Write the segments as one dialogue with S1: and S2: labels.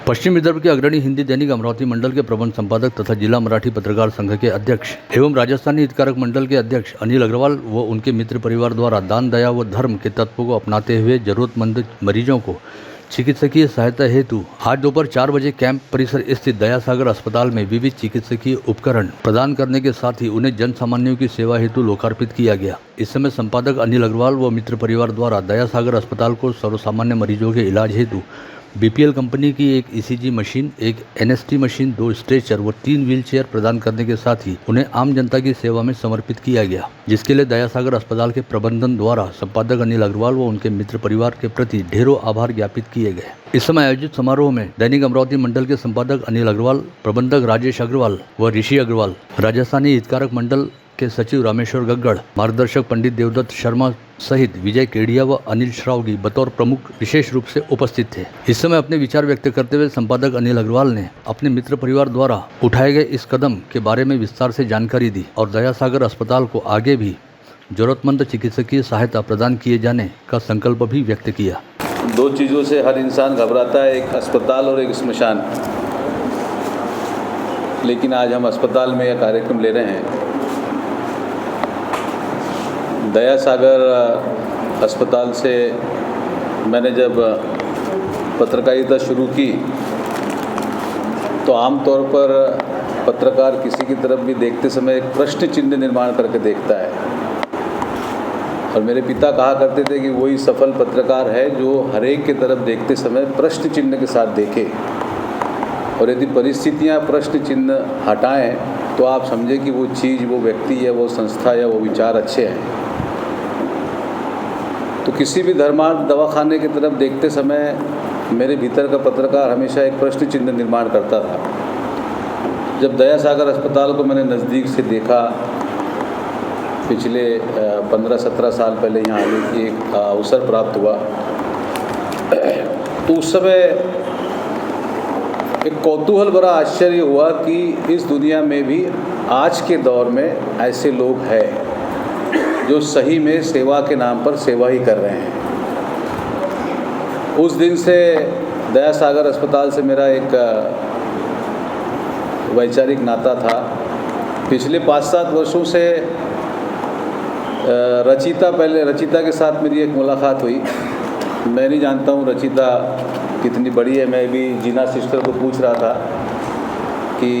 S1: पश्चिम विदर्भ के अग्रणी हिंदी दैनिक अमरावती मंडल के प्रबंध संपादक तथा जिला मराठी पत्रकार संघ के अध्यक्ष एवं राजस्थानी हितकारक मंडल के अध्यक्ष अनिल अग्रवाल व उनके मित्र परिवार द्वारा दान दया व धर्म के तत्व को अपनाते हुए जरूरतमंद मरीजों को चिकित्सकीय सहायता हेतु आज दोपहर 4 बजे कैंप परिसर स्थित दयासागर अस्पताल में विविध चिकित्सकीय उपकरण प्रदान करने के साथ ही उन्हें जन सामान्यों की सेवा हेतु लोकार्पित किया गया। इस समय संपादक अनिल अग्रवाल व मित्र परिवार द्वारा दयासागर अस्पताल को सर्वसामान्य मरीजों के इलाज हेतु बीपीएल कंपनी की एक ईसीजी मशीन, एक एनएसटी मशीन, 2 स्ट्रेचर व 3 व्हीलचेयर प्रदान करने के साथ ही उन्हें आम जनता की सेवा में समर्पित किया गया, जिसके लिए दयासागर अस्पताल के प्रबंधन द्वारा संपादक अनिल अग्रवाल व उनके मित्र परिवार के प्रति ढेरों आभार ज्ञापित किए गए। इस समय आयोजित समारोह में दैनिक अमरावती मंडल के संपादक अनिल अग्रवाल, प्रबंधक राजेश अग्रवाल व ऋषि अग्रवाल, राजस्थानी हितकारक मंडल के सचिव रामेश्वर गग्गड़, मार्गदर्शक पंडित देवदत्त शर्मा सहित विजय केडिया व अनिल श्रावगी बतौर प्रमुख विशेष रूप से उपस्थित थे। इस समय अपने विचार व्यक्त करते हुए संपादक अनिल अग्रवाल ने अपने मित्र परिवार द्वारा उठाए गए इस कदम के बारे में विस्तार से जानकारी दी और दयासागर अस्पताल को आगे भी जरूरतमंद चिकित्सकीय सहायता प्रदान किए जाने का संकल्प भी व्यक्त किया।
S2: 2 चीज़ों से हर इंसान घबराता है, एक अस्पताल और एक स्मशान। लेकिन आज हम अस्पताल में यह कार्यक्रम ले रहे हैं। दयासागर अस्पताल से मैंने जब पत्रकारिता शुरू की तो आमतौर पर पत्रकार किसी की तरफ भी देखते समय एक प्रश्न चिन्ह निर्माण करके देखता है, और मेरे पिता कहा करते थे कि वही सफल पत्रकार है जो हर एक की तरफ देखते समय प्रश्न चिन्ह के साथ देखे, और यदि परिस्थितियां प्रश्न चिन्ह हटाएं तो आप समझें कि वो चीज़, वो व्यक्ति या वो संस्था या वो विचार अच्छे हैं। तो किसी भी धर्मार्थ दवाखाने की तरफ देखते समय मेरे भीतर का पत्रकार हमेशा एक प्रश्न चिन्ह निर्माण करता था। जब दयासागर अस्पताल को मैंने नज़दीक से देखा, पिछले 15-17 साल पहले यहाँ आने की एक अवसर प्राप्त हुआ, तो उस समय एक कौतूहल भरा आश्चर्य हुआ कि इस दुनिया में भी आज के दौर में ऐसे लोग हैं जो सही में सेवा के नाम पर सेवा ही कर रहे हैं। उस दिन से दयासागर अस्पताल से मेरा एक वैचारिक नाता था। पिछले 5-7 वर्षों से रचिता के साथ मेरी एक मुलाकात हुई। मैं नहीं जानता हूँ रचिता कितनी बड़ी है। मैं भी जीना सिस्टर को पूछ रहा था कि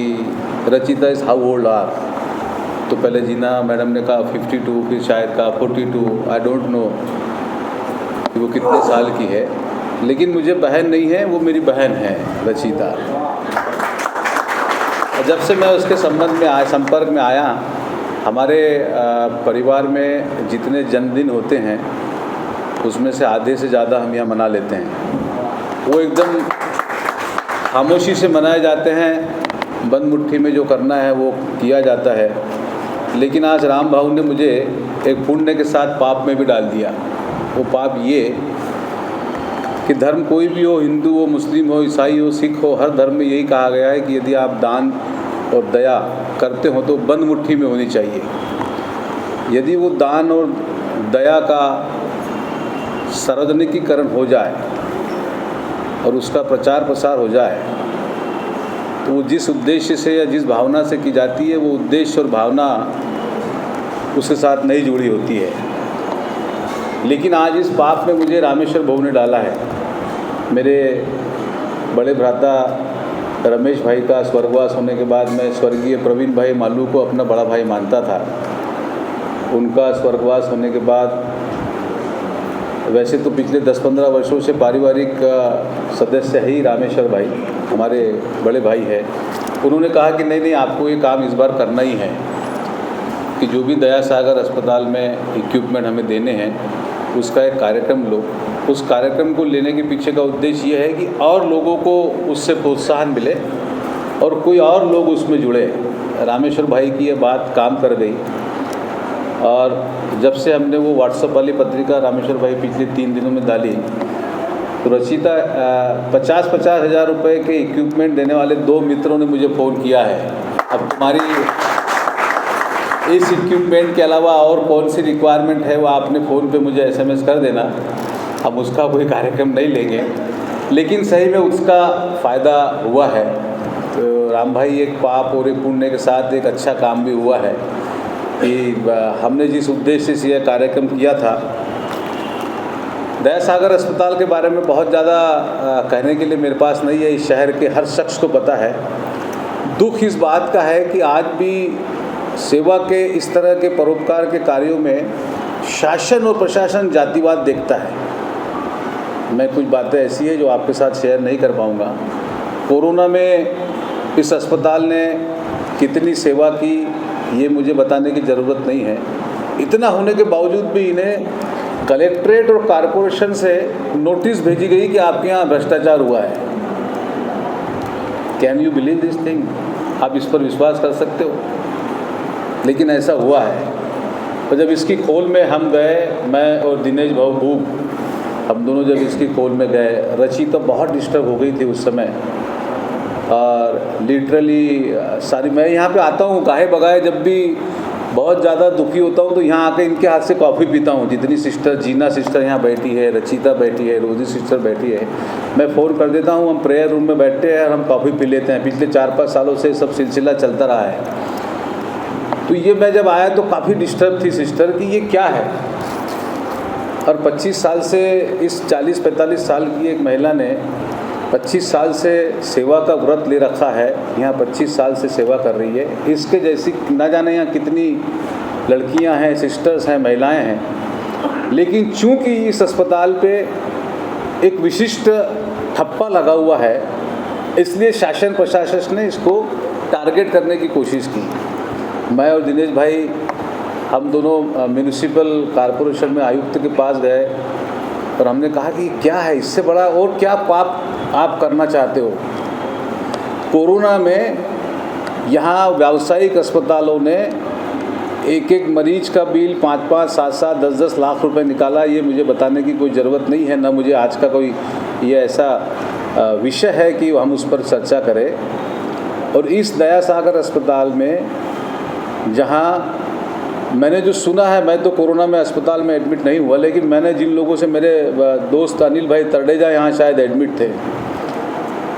S2: Rachita is how old are, तो पहले जीना मैडम ने कहा 52, फिर शायद कहा 42, आई डोंट नो कि वो कितने साल की है, लेकिन मुझे बहन नहीं है, वो मेरी बहन है रचिता। जब से मैं उसके संपर्क में आया, हमारे परिवार में जितने जन्मदिन होते हैं उसमें से आधे से ज़्यादा हम यहाँ मना लेते हैं। वो एकदम खामोशी से मनाए जाते हैं, बंद मुट्ठी में जो करना है वो किया जाता है। लेकिन आज राम भाऊ ने मुझे एक पुण्य के साथ पाप में भी डाल दिया। वो पाप ये कि धर्म कोई भी हो, हिंदू हो, मुस्लिम हो, ईसाई हो, सिख हो, हर धर्म में यही कहा गया है कि यदि आप दान और दया करते हो तो बंद मुट्ठी में होनी चाहिए। यदि वो दान और दया का सार्वजनिकीकरण हो जाए और उसका प्रचार प्रसार हो जाए तो वो जिस उद्देश्य से या जिस भावना से की जाती है, वो उद्देश्य और भावना उसके साथ नहीं जुड़ी होती है। लेकिन आज इस पाप में मुझे रामेश्वर बहू ने डाला है। मेरे बड़े भ्राता रमेश भाई का स्वर्गवास होने के बाद मैं स्वर्गीय प्रवीण भाई मालू को अपना बड़ा भाई मानता था। उनका स्वर्गवास होने के बाद वैसे तो पिछले 10-15 वर्षों से पारिवारिक सदस्य ही रामेश्वर भाई हमारे बड़े भाई है। उन्होंने कहा कि नहीं, आपको ये काम इस बार करना ही है कि जो भी दयासागर अस्पताल में इक्विपमेंट हमें देने हैं उसका एक कार्यक्रम लो। उस कार्यक्रम को लेने के पीछे का उद्देश्य ये है कि और लोगों को उससे प्रोत्साहन मिले और कोई और लोग उसमें जुड़े। रामेश्वर भाई की ये बात काम कर गई, और जब से हमने वो व्हाट्सएप वाली पत्रिका रामेश्वर भाई पिछले 3 दिनों में डाली तो रचिता 50-50 हज़ार रुपये के इक्विपमेंट देने वाले 2 मित्रों ने मुझे फ़ोन किया है, अब तुम्हारी इस इक्विपमेंट के अलावा और कौन सी रिक्वायरमेंट है वो आपने फ़ोन पे मुझे SMS कर देना, हम उसका कोई कार्यक्रम नहीं लेंगे। लेकिन सही में उसका फ़ायदा हुआ है। तो राम भाई एक पाप और एक पुण्य के साथ एक अच्छा काम भी हुआ है कि हमने जिस उद्देश्य से यह कार्यक्रम किया था। दया सागर अस्पताल के बारे में बहुत ज़्यादा कहने के लिए मेरे पास नहीं है, इस शहर के हर शख्स को पता है। दुख इस बात का है कि आज भी सेवा के इस तरह के परोपकार के कार्यों में शासन और प्रशासन जातिवाद देखता है। मैं कुछ बातें ऐसी है जो आपके साथ शेयर नहीं कर पाऊँगा। कोरोना में इस अस्पताल ने कितनी सेवा की ये मुझे बताने की ज़रूरत नहीं है। इतना होने के बावजूद भी इन्हें कलेक्ट्रेट और कारपोरेशन से नोटिस भेजी गई कि आपके यहाँ भ्रष्टाचार हुआ है। Can you believe this thing? आप इस पर विश्वास कर सकते हो? लेकिन ऐसा हुआ है। तो जब इसकी खोल में हम गए, मैं और दिनेश भाऊ भूप, हम दोनों जब इसकी खोल में गए, रची तो बहुत डिस्टर्ब हो गई थी उस समय। और लिटरली सारी, मैं यहाँ पे आता हूँ गाहे बगाए, जब भी बहुत ज़्यादा दुखी होता हूँ तो यहाँ आके इनके हाथ से कॉफ़ी पीता हूँ। जितनी सिस्टर, जीना सिस्टर यहाँ बैठी है, रचिता बैठी है, रोजी सिस्टर बैठी है, मैं फ़ोन कर देता हूँ, हम प्रेयर रूम में बैठते हैं और हम कॉफ़ी पी लेते हैं। पिछले 4-5 सालों से सब सिलसिला चलता रहा है। तो ये मैं जब आया तो काफ़ी डिस्टर्ब थी सिस्टर कि ये क्या है। और 25 साल से, इस 40-45 साल की एक महिला ने 25 साल से सेवा का व्रत ले रखा है, यहाँ 25 साल से सेवा कर रही है। इसके जैसी ना जाने यहाँ कितनी लड़कियाँ हैं, सिस्टर्स हैं, महिलाएं हैं। लेकिन चूंकि इस अस्पताल पे एक विशिष्ट ठप्पा लगा हुआ है, इसलिए शासन प्रशासन ने इसको टारगेट करने की कोशिश की। मैं और दिनेश भाई हम दोनों म्यूनिसिपल कॉरपोरेशन में आयुक्त के पास गए और हमने कहा कि क्या है, इससे बड़ा और क्या पाप आप करना चाहते हो। कोरोना में यहाँ व्यावसायिक अस्पतालों ने एक एक मरीज का बिल 5-5, 7-7, 10-10 लाख रुपए निकाला। ये मुझे बताने की कोई ज़रूरत नहीं है, ना मुझे आज का कोई ये ऐसा विषय है कि हम उस पर चर्चा करें। और इस दया सागर अस्पताल में जहाँ मैंने जो सुना है, मैं तो कोरोना में अस्पताल में एडमिट नहीं हुआ, लेकिन मैंने जिन लोगों से, मेरे दोस्त अनिल भाई तरडेजा यहाँ शायद एडमिट थे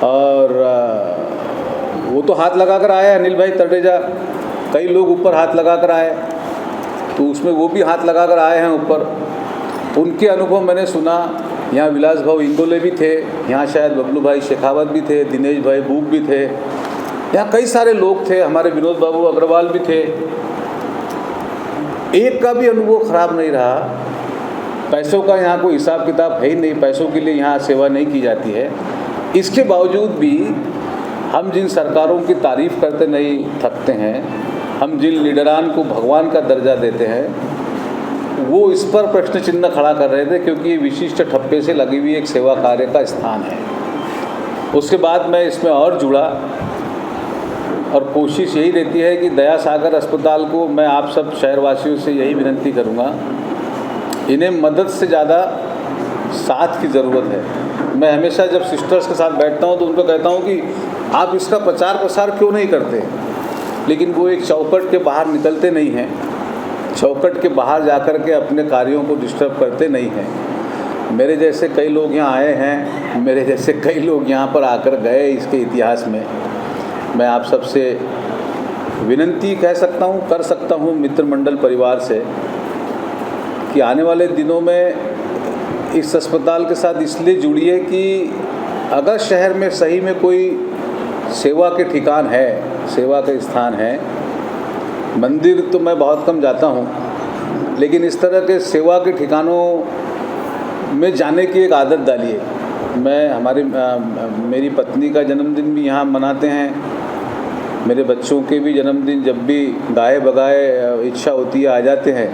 S2: और वो तो हाथ लगा कर आए, अनिल भाई तरडेजा। कई लोग ऊपर हाथ लगा कर आए, तो उसमें वो भी हाथ लगा कर आए हैं ऊपर। उनके अनुभव मैंने सुना। यहाँ विलास भाऊ इंगोले भी थे, यहाँ शायद बबलू भाई शेखावत भी थे, दिनेश भाई बूब भी थे, यहाँ कई सारे लोग थे, हमारे विनोद बाबू अग्रवाल भी थे। एक का भी अनुभव ख़राब नहीं रहा। पैसों का यहाँ कोई हिसाब किताब है ही नहीं, पैसों के लिए यहाँ सेवा नहीं की जाती है। इसके बावजूद भी हम जिन सरकारों की तारीफ़ करते नहीं थकते हैं, हम जिन लीडरान को भगवान का दर्जा देते हैं, वो इस पर प्रश्न चिन्ह खड़ा कर रहे थे, क्योंकि ये विशिष्ट ठप्पे से लगी हुई एक सेवा कार्य का स्थान है। उसके बाद मैं इसमें और जुड़ा और कोशिश यही रहती है कि दया सागर अस्पताल को, मैं आप सब शहरवासियों से यही विनती करूँगा, इन्हें मदद से ज़्यादा साथ की ज़रूरत है। मैं हमेशा जब सिस्टर्स के साथ बैठता हूँ तो उनको कहता हूँ कि आप इसका प्रचार प्रसार क्यों नहीं करते, लेकिन वो एक चौखट के बाहर निकलते नहीं हैं, चौखट के बाहर जाकर के अपने कार्यों को डिस्टर्ब करते नहीं हैं। मेरे जैसे कई लोग यहाँ आए हैं, मेरे जैसे कई लोग यहाँ पर आकर गए इसके इतिहास में। मैं आप सबसे विनती कर सकता हूँ मित्र मंडल परिवार से कि आने वाले दिनों में इस अस्पताल के साथ इसलिए जुड़िए कि अगर शहर में सही में कोई सेवा के ठिकान है, सेवा का स्थान है, मंदिर तो मैं बहुत कम जाता हूँ, लेकिन इस तरह के सेवा के ठिकानों में जाने की एक आदत डालिए। मेरी पत्नी का जन्मदिन भी यहाँ मनाते हैं, मेरे बच्चों के भी जन्मदिन जब भी गाए बगाए इच्छा होती है आ जाते हैं।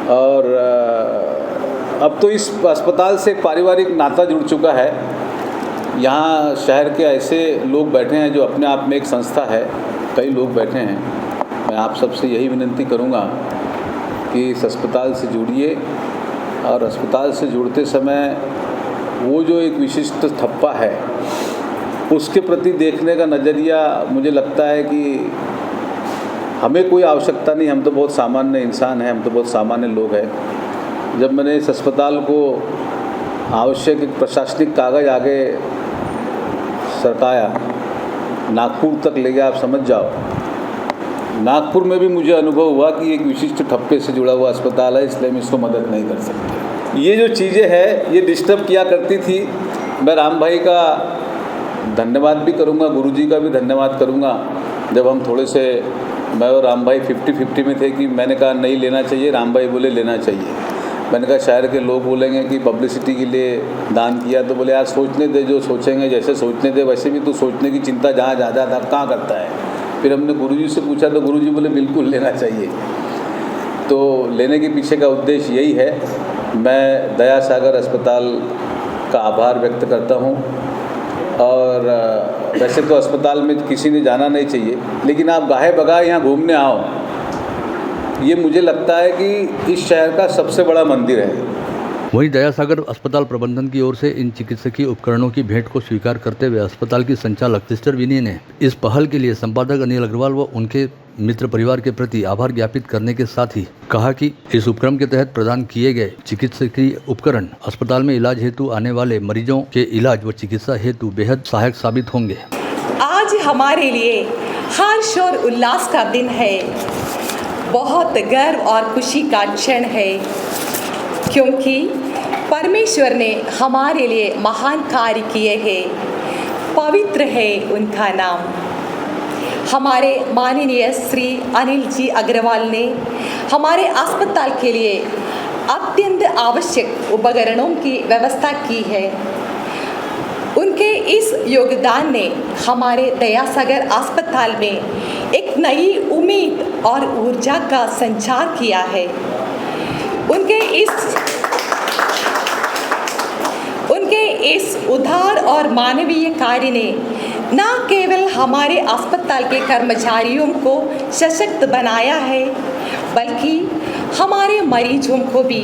S2: और अब तो इस अस्पताल से एक पारिवारिक नाता जुड़ चुका है। यहाँ शहर के ऐसे लोग बैठे हैं जो अपने आप में एक संस्था है, कई लोग बैठे हैं। मैं आप सबसे यही विनती करूँगा कि इस अस्पताल से जुड़िए और अस्पताल से जुड़ते समय वो जो एक विशिष्ट ठप्पा है उसके प्रति देखने का नज़रिया, मुझे लगता है कि हमें कोई आवश्यकता नहीं, हम तो बहुत सामान्य इंसान हैं, हम तो बहुत सामान्य लोग हैं। जब मैंने इस अस्पताल को आवश्यक एक प्रशासनिक कागज़ आगे सरकाया, नागपुर तक ले गया। आप समझ जाओ, नागपुर में भी मुझे अनुभव हुआ कि एक विशिष्ट ठप्पे से जुड़ा हुआ अस्पताल है, इसलिए हम इसको मदद नहीं कर सकते। ये जो चीज़ें हैं ये डिस्टर्ब किया करती थी। मैं राम भाई का धन्यवाद भी करूँगा, गुरुजी का भी धन्यवाद करूँगा। जब हम थोड़े से, मैं और राम भाई 50-50 में थे कि मैंने कहा नहीं लेना चाहिए, राम भाई बोले लेना चाहिए। मैंने कहा शहर के लोग बोलेंगे कि पब्लिसिटी के लिए दान किया, तो बोले यार सोचने दे, जो सोचेंगे जैसे सोचने दे, वैसे भी तो सोचने की चिंता जहाँ ज़्यादा था कहाँ करता है। फिर हमने गुरुजी से पूछा तो गुरुजी बोले बिल्कुल लेना चाहिए। तो लेने के पीछे का उद्देश्य यही है। मैं दया सागर अस्पताल का आभार व्यक्त करता हूँ। और वैसे तो अस्पताल में किसी ने जाना नहीं चाहिए, लेकिन आप गाहे बगाहे यहाँ घूमने आओ, ये मुझे लगता है कि इस शहर का सबसे बड़ा मंदिर है।
S1: वहीं दयासागर अस्पताल प्रबंधन की ओर से इन चिकित्सकीय उपकरणों की भेंट को स्वीकार करते हुए अस्पताल की संचालक सिस्टर विनी ने इस पहल के लिए संपादक अनिल अग्रवाल व उनके मित्र परिवार के प्रति आभार ज्ञापित करने के साथ ही कहा कि इस उपक्रम के तहत प्रदान किए गए चिकित्सकीय उपकरण अस्पताल में इलाज हेतु आने वाले मरीजों के इलाज व चिकित्सा हेतु बेहद सहायक साबित होंगे।
S3: आज हमारे लिए हर्ष और उल्लास का दिन है, बहुत गर्व और खुशी का क्षण है, क्योंकि परमेश्वर ने हमारे लिए महान कार्य किए हैं। पवित्र है उनका नाम। हमारे माननीय श्री अनिल जी अग्रवाल ने हमारे अस्पताल के लिए अत्यंत आवश्यक उपकरणों की व्यवस्था की है। उनके इस योगदान ने हमारे दयासागर अस्पताल में एक नई उम्मीद और ऊर्जा का संचार किया है। उनके इस उदार और मानवीय कार्य ने न केवल हमारे अस्पताल के कर्मचारियों को सशक्त बनाया है, बल्कि हमारे मरीजों को भी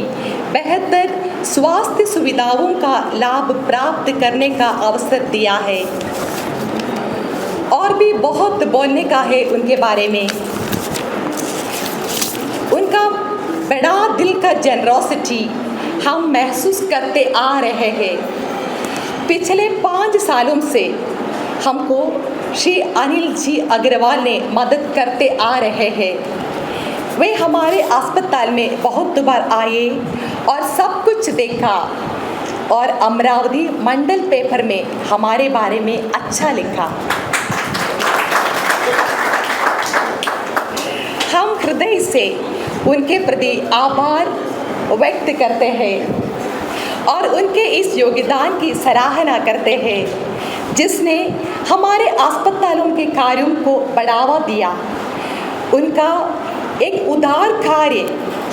S3: बेहतर स्वास्थ्य सुविधाओं का लाभ प्राप्त करने का अवसर दिया है। और भी बहुत बोलने का है उनके बारे में। उनका बड़ा दिल का जेनरोसिटी हम महसूस करते आ रहे हैं। पिछले 5 सालों से हमको श्री अनिल जी अग्रवाल ने मदद करते आ रहे हैं। वे हमारे अस्पताल में बहुत बार आए और सब कुछ देखा और अमरावती मंडल पेपर में हमारे बारे में अच्छा लिखा। हम हृदय से उनके प्रति आभार व्यक्त करते हैं और उनके इस योगदान की सराहना करते हैं, जिसने हमारे अस्पतालों के कार्यों को बढ़ावा दिया। उनका एक उदार कार्य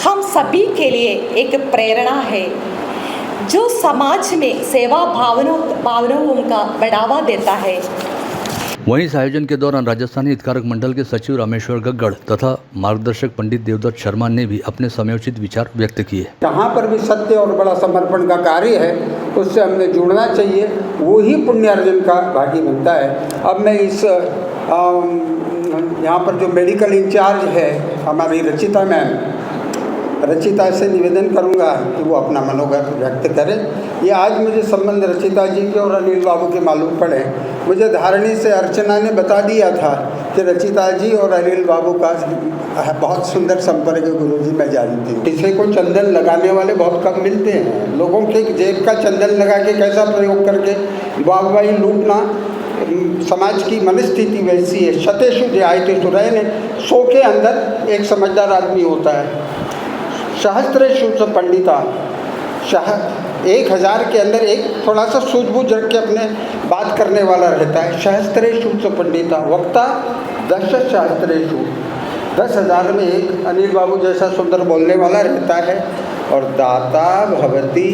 S3: हम सभी के लिए एक प्रेरणा है, जो समाज में सेवा भावनाओं का बढ़ावा देता है।
S1: वहीं इस आयोजन के दौरान राजस्थानी हितकारक मंडल के सचिव रामेश्वर गग्गड़ तथा मार्गदर्शक पंडित देवदत्त शर्मा ने भी अपने समयोचित विचार व्यक्त किए।
S4: जहाँ पर भी सत्य और बड़ा समर्पण का कार्य है, उससे हमें जुड़ना चाहिए, वो ही पुण्य अर्जन का भागी बनता है। अब मैं इस यहाँ पर जो मेडिकल इंचार्ज है हमारी रचिता मैम, रचिता से निवेदन करूंगा कि वो अपना मनोगत व्यक्त करें। ये आज मुझे संबंध रचिता जी के और अनिल बाबू के मालूम पड़े। मुझे धारणी से अर्चना ने बता दिया था कि रचिता जी और अनिल बाबू का बहुत सुंदर संपर्क है। गुरुजी मैं जानती हूँ। किसी को चंदन लगाने वाले बहुत कम मिलते हैं। लोगों के जेब का चंदन लगा के कैसा प्रयोग करके वाहवाही लूटना, समाज की मनस्थिति वैसी है। शतेषु ध्यायतेषु रहने 100 के अंदर एक समझदार आदमी होता है। सहस्त्रेषु च पंडिता, 1000 के अंदर एक थोड़ा सा सूझबूझ रख के अपने बात करने वाला रहता है। सहस्त्रेषु च पंडिता वक्ता 10 सहस्त्रेषु, 10,000 में एक अनिल बाबू जैसा सुंदर बोलने वाला रहता है। और दाता भवती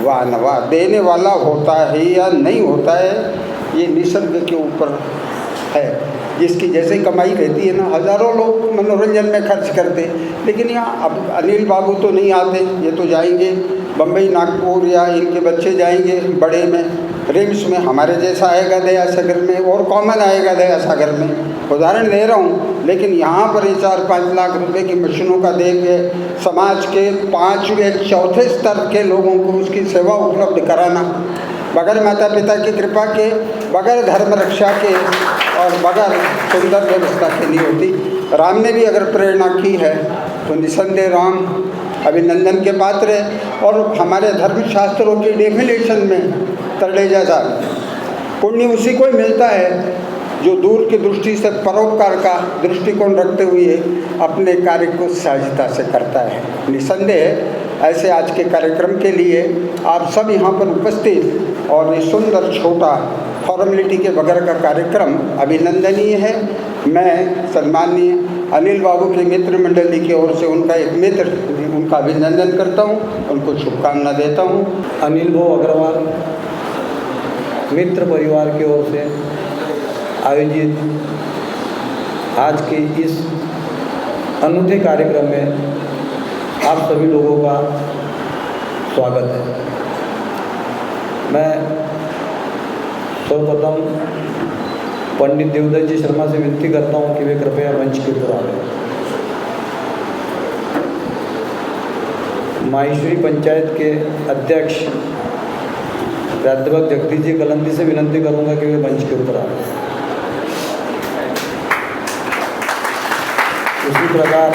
S4: वानवा, देने वाला होता है या नहीं होता है ये निसर्ग के ऊपर है। जिसकी जैसे कमाई रहती है ना, हज़ारों लोग मनोरंजन में खर्च करते, लेकिन यहाँ अब अनिल बाबू तो नहीं आते, ये तो जाएंगे बम्बई, नागपुर, या इनके बच्चे जाएंगे बड़े में रिम्स में हमारे जैसा आएगा दया सागर में, और कॉमन आएगा दया सागर में, उदाहरण दे रहा हूँ। लेकिन यहाँ पर ही 4-5 लाख रुपए की मशीनों का दे के समाज के 5वें-4थे स्तर के लोगों को उसकी सेवा उपलब्ध कराना, बगैर माता पिता की कृपा के, बगैर धर्म रक्षा के और बगैर सुंदर व्यवस्था के नहीं होती। राम ने भी अगर प्रेरणा की है तो निसंदेह राम अभिनंदन के पात्र है। और हमारे धर्मशास्त्रों की डेफिनेशन में तड़ेजा साहब, पुण्य उसी को ही मिलता है जो दूर की दृष्टि से परोपकार का दृष्टिकोण रखते हुए अपने कार्य को सहजता से करता है। निसंदेह ऐसे आज के कार्यक्रम के लिए आप सब यहाँ पर उपस्थित और ये सुंदर छोटा फॉर्मेलिटी के बगैर का कार्यक्रम अभिनंदनीय है। मैं सम्माननीय अनिल बाबू के मित्र मंडली की ओर से उनका एक मित्र उनका अभिनंदन करता हूँ, उनको शुभकामना देता हूँ।
S5: अनिल भाऊ अग्रवाल मित्र परिवार की ओर से आयोजित आज के इस अनूठे कार्यक्रम में आप सभी लोगों का स्वागत है। मैं सर्वप्रथम पंडित देवदत्त जी शर्मा से विनती करता हूं कि वे कृपया मंच के ऊपर आए। माहेश्वरी पंचायत के अध्यक्ष प्राध्यापक जगदीश जी कलंदी से विनती करूंगा कि वे मंच के ऊपर आए। उसी प्रकार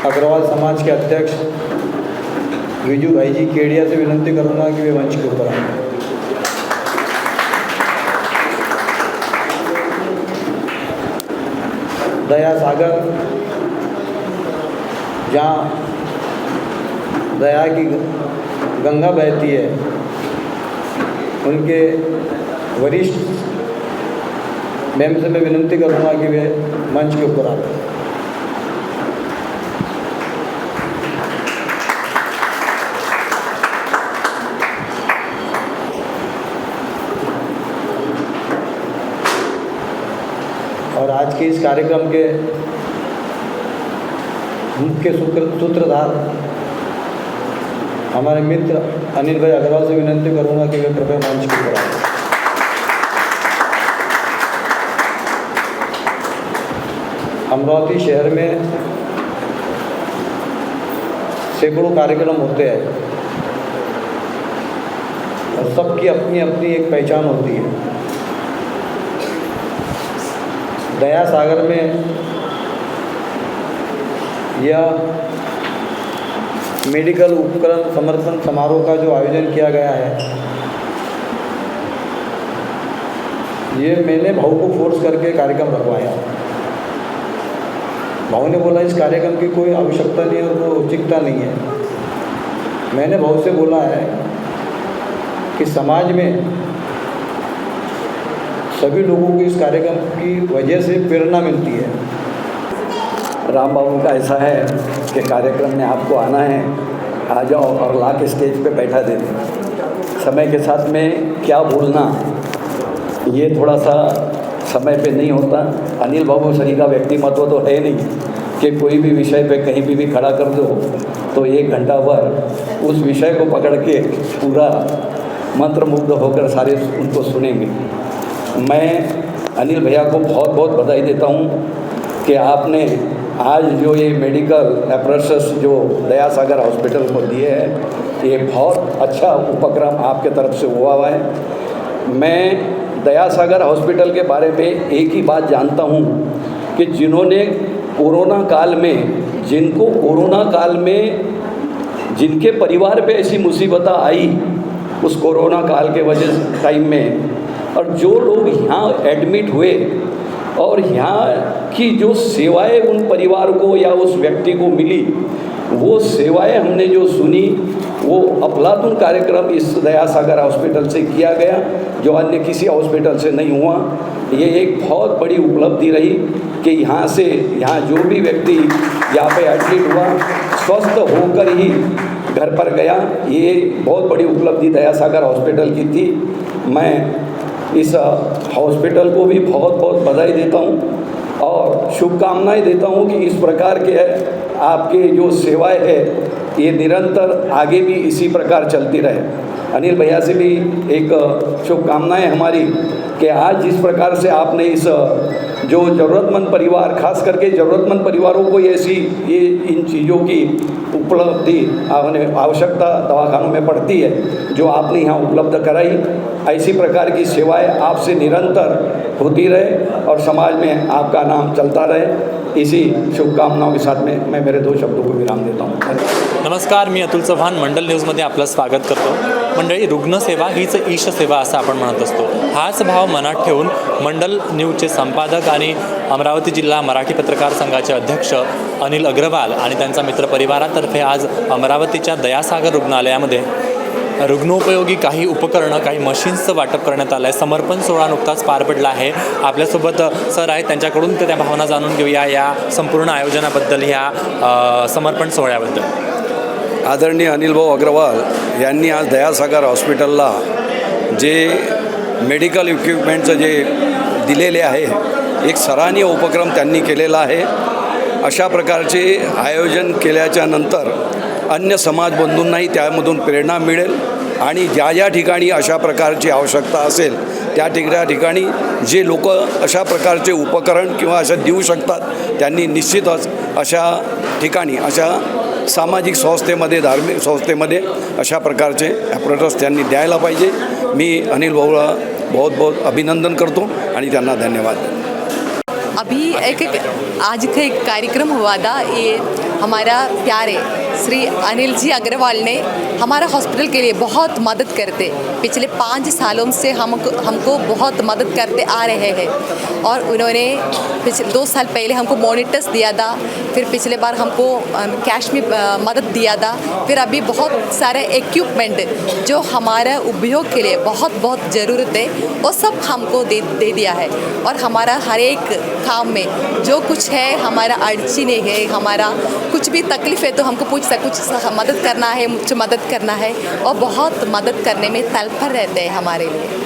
S5: अग्रवाल समाज के अध्यक्ष विजू भाई जी केडिया से विनती करूंगा कि वे मंच के ऊपर आए। दया सागर, जहाँ दया की गंगा बहती है, उनके वरिष्ठ मैम से मैं विनती करूँगा कि वे मंच के ऊपर आए। और आज के इस कार्यक्रम के मुख्य सूत्रधार हमारे मित्र अनिल भाई अग्रवाल से विनती करूंगा कि वे कृपया मंच के ऊपर आए। अमरावती शहर में सैकड़ों कार्यक्रम होते हैं और सबकी अपनी अपनी एक पहचान होती है। दया सागर में यह मेडिकल उपकरण समर्पण समारोह का जो आयोजन किया गया है, ये मैंने भाऊ को फोर्स करके कार्यक्रम रखवाया। भाऊ ने बोला इस कार्यक्रम की कोई आवश्यकता नहीं है और कोई औचित्यता नहीं है। मैंने भाऊ से बोला है कि समाज में सभी लोगों को इस कार्यक्रम की वजह से प्रेरणा मिलती है।
S6: राम बाबू का ऐसा है कि कार्यक्रम में आपको आना है, आ जाओ और ला के स्टेज पे बैठा दे दें। समय के साथ में क्या बोलना, ये थोड़ा सा समय पे नहीं होता। अनिल बाबू सही का व्यक्तिमत्व तो है नहीं कि कोई भी विषय पे कहीं भी खड़ा कर दो तो 1 घंटा भर उस विषय को पकड़ के पूरा मंत्रमुग्ध होकर सारे उनको सुनेंगे। मैं अनिल भैया को बहुत बहुत बधाई देता हूँ कि आपने आज जो ये मेडिकल एपरेटस जो दया सागर हॉस्पिटल को दिए हैं, ये बहुत अच्छा उपक्रम आपके तरफ से हुआ है। मैं दया सागर हॉस्पिटल के बारे में एक ही बात जानता हूँ कि जिन्होंने कोरोना काल में, जिनको कोरोना काल में जिनके परिवार पे ऐसी मुसीबत आई उस कोरोना काल के वजह टाइम में, और जो लोग यहाँ एडमिट हुए और यहाँ की जो सेवाएं उन परिवार को या उस व्यक्ति को मिली, वो सेवाएं हमने जो सुनी वो अफलातून कार्यक्रम इस दया सागर हॉस्पिटल से किया गया, जो अन्य किसी हॉस्पिटल से नहीं हुआ। ये एक बहुत बड़ी उपलब्धि रही कि यहाँ जो भी व्यक्ति यहाँ पे एडमिट हुआ स्वस्थ होकर ही घर पर गया। ये बहुत बड़ी उपलब्धि दया सागर हॉस्पिटल की थी। मैं इस हॉस्पिटल को भी बहुत बहुत बधाई देता हूँ और शुभकामनाएं देता हूँ कि इस प्रकार के आपके जो सेवाएं है ये निरंतर आगे भी इसी प्रकार चलती रहे। अनिल भैया से भी एक शुभकामनाएं हमारी कि आज जिस प्रकार से आपने इस जो ज़रूरतमंद परिवार, खास करके ज़रूरतमंद परिवारों को ऐसी ये इन चीज़ों की उपलब्धि आवश्यकता दवाखानों में पड़ती है, जो आपने यहाँ उपलब्ध कराई। ऐसी प्रकार की सेवाएं आपसे निरंतर होती रहे और समाज में आपका नाम चलता रहे। इसी शुभकामनाओं के साथ में मैं मेरे 2 शब्दों को विराम देता हूँ।
S7: नमस्कार, मी अतुल चव्हाण, मंडल न्यूजमध्ये आपलं स्वागत करतो। मंडळी, रुग्णसेवा हीच ईश सेवा असं आपण म्हणत असतो। हाच भाव मनात ठेवून मंडल न्यूजचे संपादक आणि अमरावती जिल्हा मराठी पत्रकार संघाचे अध्यक्ष अनिल अग्रवाल आणि त्यांचा मित्रपरिवारातर्फे आज अमरावतीच्या दयासागर रुग्णालयामध्ये रुग्णोपयोगी काही उपकरणं, काही मशीन्सचं वाटप करण्यात आलं आहे। समर्पण सोहळा नुकताच पार पडला आहे। आपल्यासोबत सर आहेत, त्यांच्याकडून त्या भावना जाणून घेऊया या संपूर्ण आयोजनाबद्दल, ह्या समर्पण सोहळ्याबद्दल।
S6: आदरणीय अनिल भाऊ अग्रवाल यांनी आज दयासागर हॉस्पिटलला जे मेडिकल इक्विपमेंटचं जे दिलेले आहे, एक सराहनीय उपक्रम त्यांनी केलेला आहे। अशा प्रकारचे आयोजन केल्याच्या नंतर अन्य समाजबंधूंनाही त्यामधून प्रेरणा मिळेल आणि ज्या ज्या ठिकाणी अशा प्रकारची आवश्यकता असेल त्या ठिकाणी जे लोक अशा प्रकारचे उपकरण किंवा अशा देऊ शकतात, त्यांनी निश्चितच अशा ठिकाणी, अशा सामाजिक संस्थेमध्ये, धार्मिक संस्थेमध्ये अशा प्रकारचे ॲपरेटर्स त्यांनी द्यायला पाहिजे। मी अनिल भाऊला बहुत बहुत अभिनंदन करतो आणि त्यांना धन्यवाद।
S3: अभी आज का एक कार्यक्रम हुआ था। ये हमारा प्यारे श्री अनिल जी अग्रवाल ने हमारा हॉस्पिटल के लिए बहुत मदद करते, पिछले 5 सालों से हमको बहुत मदद करते आ रहे हैं। और उन्होंने पिछले 2 साल पहले हमको मॉनिटर्स दिया था, फिर पिछले बार हमको कैश में मदद दिया था, फिर अभी बहुत सारे इक्विपमेंट जो हमारा उपयोग के लिए बहुत बहुत ज़रूरत है वो सब हमको दे दिया है। और हमारा हर एक काम में जो कुछ है, हमारा अड़चने है, हमारा कुछ भी तकलीफ़ है तो हमको कुछ मदद करना है, मुझे मदद करना है, और बहुत मदद करने में तत्पर रहते हैं हमारे लिए।